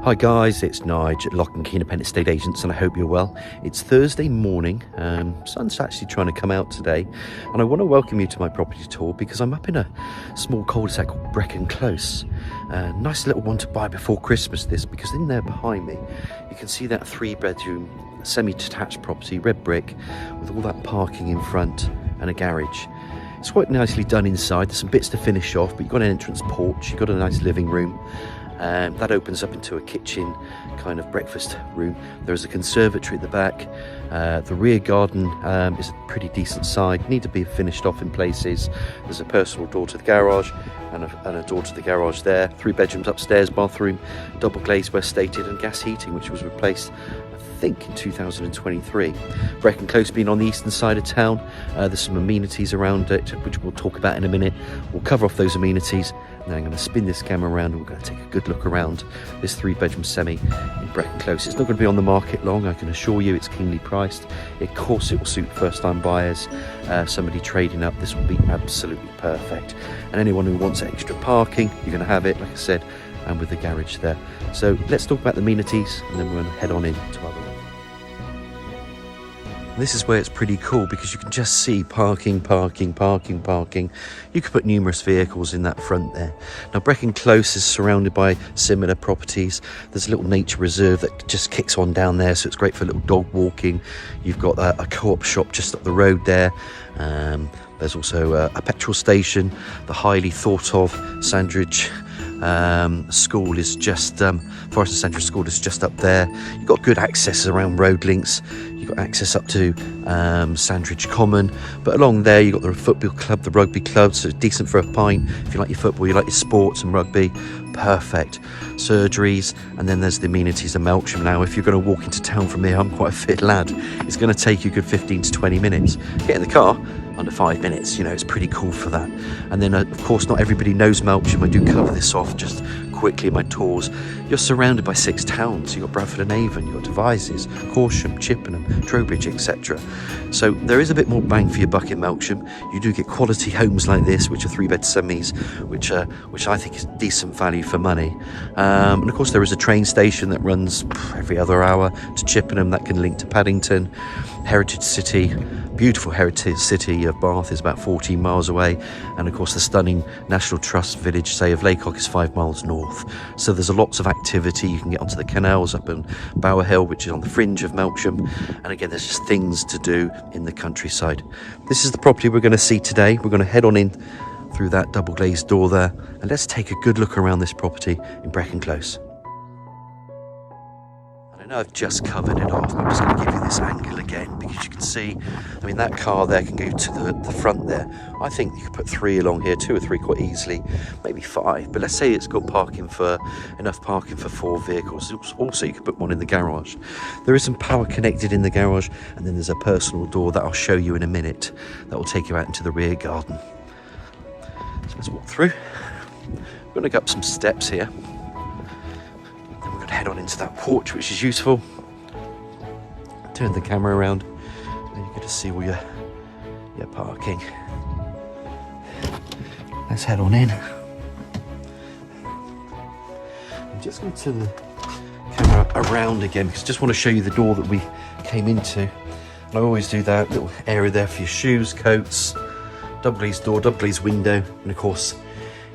Hi guys, it's Nige at 𝘆cie𝗂𝗿𝗶𝗵𝗴 Estate Agents, and I hope you're well. It's Thursday morning, sun's actually trying to come out today, and I want to welcome you to my property tour because I'm up in a small cul-de-sac called Brecon Close. Nice little one to buy before Christmas this, because in there behind me you can see that 3-bedroom semi-detached property, red brick, with all that parking in front and a garage. It's quite nicely done inside. There's some bits to finish off, but you've got an entrance porch, you've got a nice living room. That opens up into a kitchen kind of breakfast room. There's a conservatory at the back. The rear garden is a pretty decent size, need to be finished off in places. There's a personal door to the garage and a door to the garage there. 3 bedrooms upstairs, bathroom, double glazed where stated, and gas heating, which was replaced I think in 2023. Brecon Close being on the eastern side of town, there's some amenities around it which we'll talk about in a minute. We'll cover off those amenities, and then I'm going to spin this camera around and we're going to take a good look around this 3-bedroom semi in Brecon Close. It's not going to be on the market long, I can assure you. It's keenly priced. Of course it will suit first-time buyers, somebody trading up. This will be absolutely perfect, and anyone who wants extra parking, you're going to have it, like I said, and with the garage there. So let's talk about the amenities, and then we're going to head on in to our room. This is where it's pretty cool because you can just see parking. You could put numerous vehicles in that front there. Now Brecon Close is surrounded by similar properties. There's a little nature reserve that just kicks on down there, so it's great for little dog walking. You've got a co-op shop just up the road there. There's also a petrol station. The highly thought of Sandridge school is just Forest and Sandridge School is just up there. You've got good access around road links. You've got access up to Sandridge Common, but along there you've got the football club, the rugby club, so it's decent for a pint. If you like your football, you like your sports and rugby, perfect. Surgeries, and then there's the amenities of Melksham. Now if you're going to walk into town from here, I'm quite a fit lad, it's going to take you a good 15 to 20 minutes. Get in the car, under 5 minutes, you know, it's pretty cool for that. And then of course not everybody knows Melksham. I do cover this off just quickly in my tours. You're surrounded by 6 towns. You've got Bradford and Avon, you've got Devizes, Corsham, Chippenham, Trowbridge, etc. So there is a bit more bang for your buck in Melksham. You do get quality homes like this, which are 3-bed semis, which I think is decent value for money. And of course there is a train station that runs every other hour to Chippenham that can link to Paddington. Heritage City, beautiful heritage city of Bath is about 14 miles away, and of course the stunning National Trust village, say, of 𝘆cie𝗂𝗿𝗶 is 5 miles north. So there's lots of activity. You can get onto the canals up in 𝘊𝗿𝗿𝗆, which is on the fringe of Melksham, and again there's just things to do in the countryside. This is the property we're going to see today. We're going to head on in through that double glazed door there, and let's take a good look around this property in Brecon Close. I know I've just covered it off, I'm just going to give you this angle again because you can see, I mean, that car there can go to the front there. I think you could put 3 along here, 2 or 3 quite easily, maybe 5, but let's say it's got enough parking for 4 vehicles. Also you could put one in the garage. There is some power connected in the garage, and then there's a personal door that I'll show you in a minute that will take you out into the rear garden. So let's walk through. We're going to go up some steps here. We're going to head on into that porch, which is useful. Turn the camera around, and you get to see all your parking. Let's head on in. I'm just going to turn the camera around again because I just want to show you the door that we came into. And I always do that little area there for your shoes, coats, double glazed door, double glazed window, and of course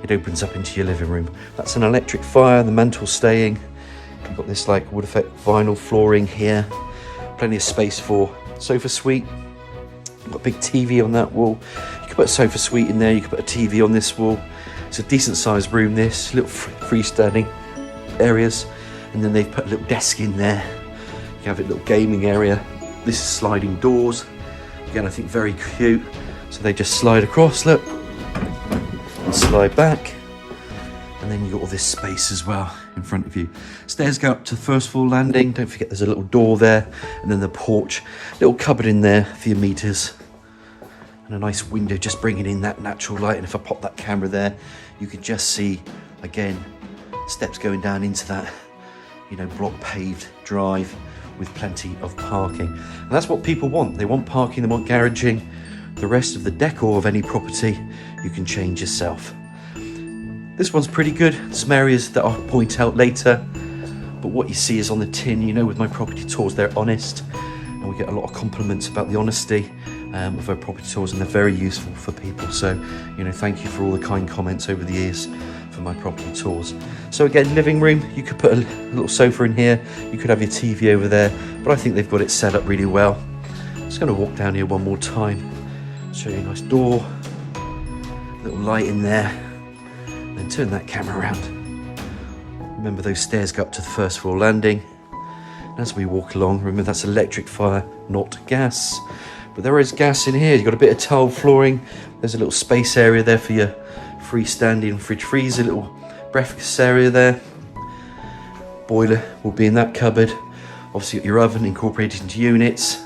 it opens up into your living room. That's an electric fire, the mantle's staying. You've got this like wood effect vinyl flooring here, plenty of space for sofa suite. You've got a big TV on that wall. You could put a sofa suite in there, you could put a TV on this wall. It's a decent sized room, this, little freestanding areas, and then they've put a little desk in there. You have a little gaming area. This is sliding doors, again I think very cute. So they just slide across, look, and slide back. And then you've got all this space as well in front of you. Stairs go up to the first floor landing. Don't forget there's a little door there. And then the porch. Little cupboard in there for your meters. And a nice window just bringing in that natural light. And if I pop that camera there, you can just see, again, steps going down into that, you know, block paved drive with plenty of parking. And that's what people want. They want parking, they want garaging. The rest of the decor of any property, you can change yourself. This one's pretty good. Some areas that I'll point out later. But what you see is on the tin, you know, with my property tours, they're honest, and we get a lot of compliments about the honesty of our property tours, and they're very useful for people. So, you know, thank you for all the kind comments over the years for my property tours. So again, living room, you could put a little sofa in here, you could have your TV over there, but I think they've got it set up really well. Just going to walk down here one more time, show you a nice door, little light in there, and then turn that camera around. Remember, those stairs go up to the first floor landing. As we walk along, remember that's electric fire, not gas. But there is gas in here. You've got a bit of tile flooring. There's a little space area there for your freestanding fridge freezer, little breakfast area there. Boiler will be in that cupboard. Obviously, got your oven incorporated into units.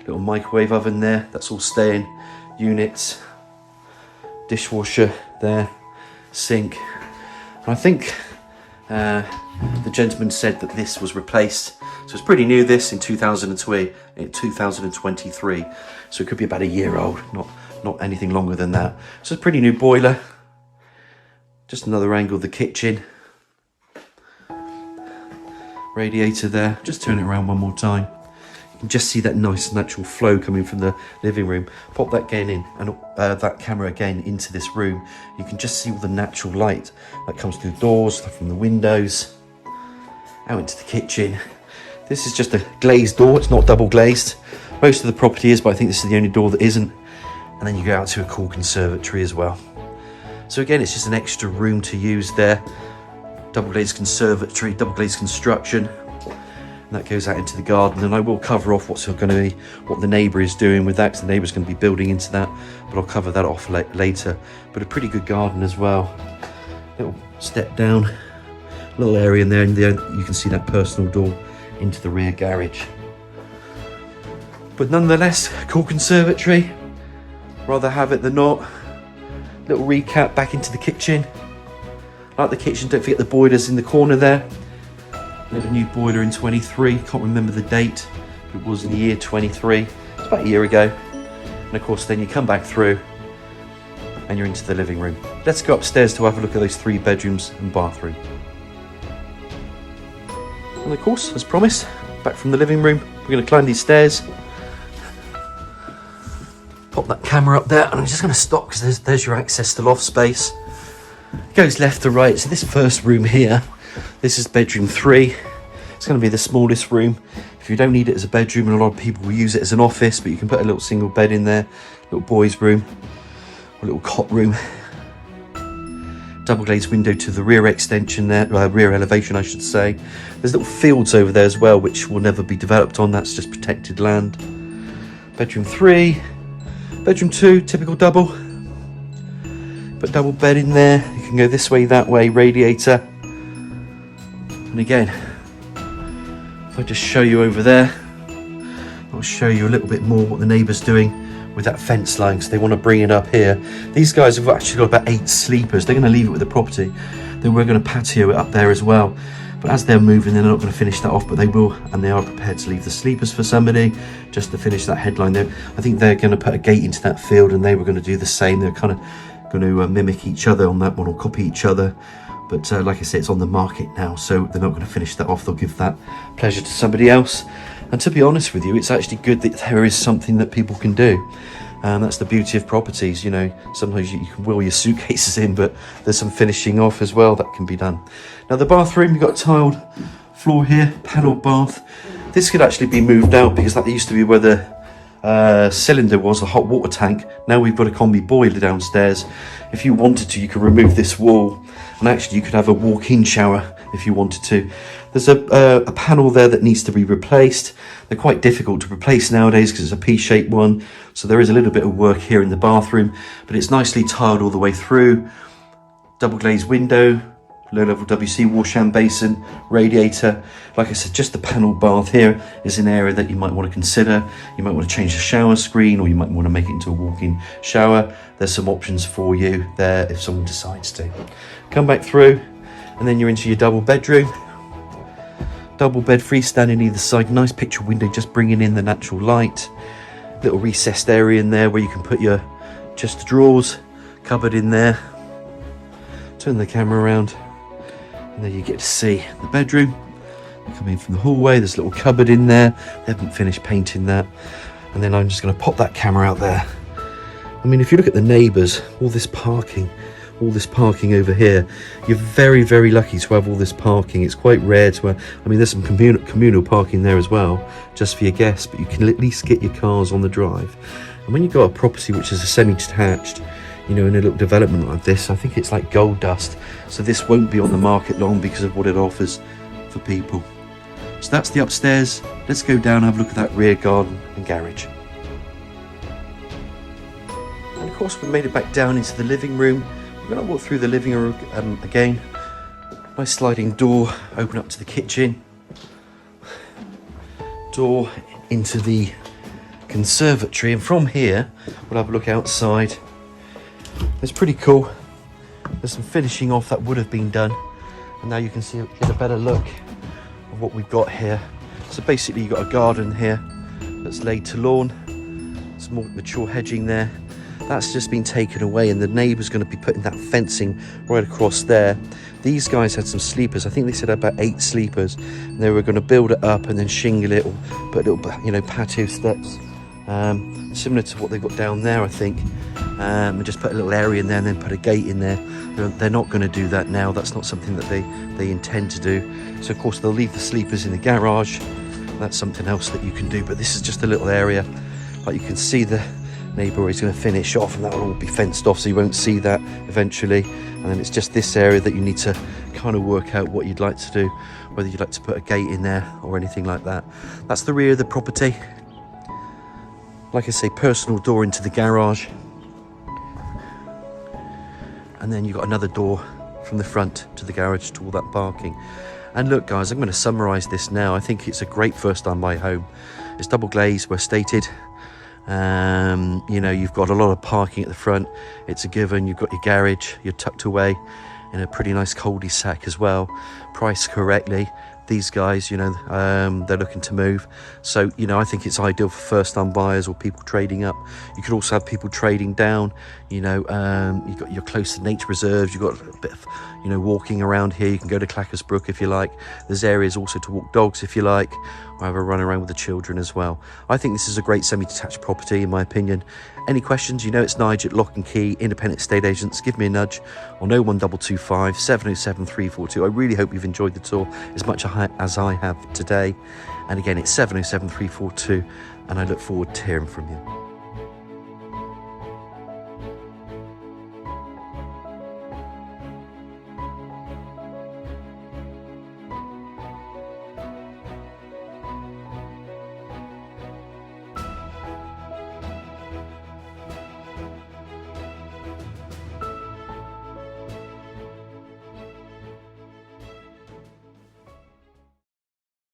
Little microwave oven there. That's all staying units. Dishwasher there. Sink. And I think the gentleman said that this was replaced, so it's pretty new, this in 2023, so it could be about a year old, not anything longer than that. So it's a pretty new boiler. Just another angle of the kitchen, radiator there. Just turn it around one more time. You can just see that nice natural flow coming from the living room. Pop that again in, and that camera again into this room. You can just see all the natural light that comes through the doors, from the windows, out into the kitchen. This is just a glazed door, it's not double glazed. Most of the property is, but I think this is the only door that isn't. And then you go out to a cool conservatory as well. So again, it's just an extra room to use there. Double glazed conservatory, double glazed construction. And that goes out into the garden, and I will cover off what's going to be, what the neighbour is doing with that, because the neighbour's going to be building into that, but I'll cover that off later. But a pretty good garden as well. Little step down, little area in there, and there you can see that personal door into the rear garage. But nonetheless, cool conservatory. Rather have it than not. Little recap back into the kitchen. Like the kitchen, don't forget the boilers in the corner there. We had a new boiler in 23, can't remember the date, but it was in the year 23, it's about a year ago. And of course then you come back through and you're into the living room. Let's go upstairs to have a look at those 3 bedrooms and bathroom. And of course, as promised, back from the living room, we're going to climb these stairs. Pop that camera up there, and I'm just going to stop because there's your access to loft space. It goes left to right, so this first room here, this is bedroom 3. It's going to be the smallest room. If you don't need it as a bedroom, and a lot of people will use it as an office, but you can put a little single bed in there, little boys' room, or a little cot room. Double glazed window to the rear extension there, rear elevation I should say. There's little fields over there as well, which will never be developed on, that's just protected land. Bedroom 3, bedroom 2, typical double. Put double bed in there, you can go this way, that way, radiator. And again, if I just show you over there, I'll show you a little bit more what the neighbour's doing with that fence line, because they want to bring it up here. These guys have actually got about 8 sleepers. They're going to leave it with the property. Then we're going to patio it up there as well. But as they're moving, they're not going to finish that off, but they will, and they are prepared to leave the sleepers for somebody just to finish that headline there. I think they're going to put a gate into that field, and they were going to do the same. They're kind of going to mimic each other on that one, or copy each other. But like I say, it's on the market now, so they're not going to finish that off. They'll give that pleasure to somebody else. And to be honest with you, it's actually good that there is something that people can do. And that's the beauty of properties, you know. Sometimes you can wheel your suitcases in, but there's some finishing off as well that can be done. Now the bathroom, you've got a tiled floor here, panelled bath. This could actually be moved out, because that used to be where the cylinder was, the hot water tank. Now we've got a combi boiler downstairs. If you wanted to, you could remove this wall, and actually you could have a walk-in shower if you wanted to. There's a panel there that needs to be replaced. They're quite difficult to replace nowadays because it's a P-shaped one, so there is a little bit of work here in the bathroom, but it's nicely tiled all the way through. Double glazed window, low level WC wash-hand basin, radiator. Like I said, just the panel bath here is an area that you might want to consider. You might want to change the shower screen, or you might want to make it into a walk-in shower. There's some options for you there if someone decides to. Come back through, and then you're into your double bedroom. Double bed, freestanding either side, nice picture window, just bringing in the natural light. Little recessed area in there where you can put your chest of drawers, cupboard in there. Turn the camera around, and there you get to see the bedroom. Come in from the hallway, there's a little cupboard in there. They haven't finished painting that. And then I'm just going to pop that camera out there. I mean, if you look at the neighbours, all this parking over here, you're very, very lucky to have all this parking. It's quite rare to have, I mean, there's some communal parking there as well, just for your guests, but you can at least get your cars on the drive. And when you've got a property which is a semi-detached, you know, in a little development like this, I think it's like gold dust. So this won't be on the market long because of what it offers for people. So that's the upstairs. Let's go down and have a look at that rear garden and garage. And of course, we made it back down into the living room. We're going to walk through the living room again. Nice sliding door, open up to the kitchen. Door into the conservatory, and from here we'll have a look outside. It's pretty cool. There's some finishing off that would have been done, and now you can see, get a better look of what we've got here. So basically you've got a garden here that's laid to lawn, some more mature hedging there. That's just been taken away, and the neighbour's going to be putting that fencing right across there. These guys had some sleepers. I think they said about 8 sleepers, and they were going to build it up and then shingle it, or put little, you know, patio steps, similar to what they've got down there, I think. And just put a little area in there and then put a gate in there. They're not going to do that now. That's not something that they intend to do. So of course they'll leave the sleepers in the garage. That's something else that you can do, but this is just a little area. Like you can see the neighbour is going to finish off, and that will all be fenced off, so you won't see that eventually. And then it's just this area that you need to kind of work out what you'd like to do, whether you'd like to put a gate in there or anything like that. That's the rear of the property. Like I say, personal door into the garage. And then you've got another door from the front to the garage to all that parking. And look guys, I'm going to summarise this now. I think it's a great first time buy home. It's double glazed, we're stated. You know, you've got a lot of parking at the front. It's a given. You've got your garage, you're tucked away in a pretty nice cul-de-sac as well, priced correctly. These guys, you know, they're looking to move, so you know, I think it's ideal for first-time buyers or people trading up. You could also have people trading down. You know, you're close to nature reserves. You've got a bit of, you know, walking around here. You can go to 𝘀𝗏𝗃𝗏 if you like. There's areas also to walk dogs if you like, or have a run around with the children as well. I think this is a great semi-detached property in my opinion. Any questions, you know it's Nigel at Lock and Key Independent Estate Agents. Give me a nudge on 01225 707 342. I really hope you've enjoyed the tour as much as I have today. And again, it's 707 342, and I look forward to hearing from you.